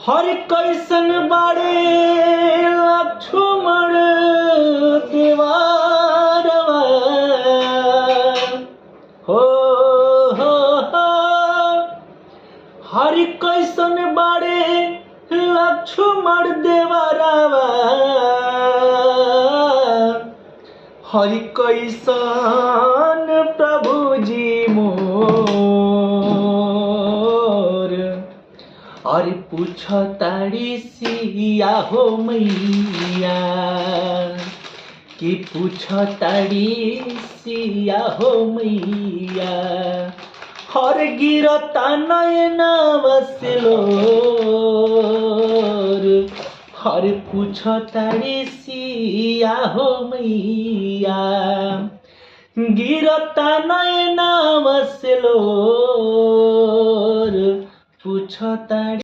हर कैसन बाड़े लक्ष्मण देवारवा हो हो हर कैसन बाड़े लक्ष्मण देवारवा हर कैसन प्रभु जी मोर और पूछ ताड़ी सिया हो मैया कि पूछ ताड़ी सिया हो मैया हर गिरता नयना बसलोर हर पूछ ताड़ी सिया हो मैया गिरता नयना बसलोर पूछ ताड़ी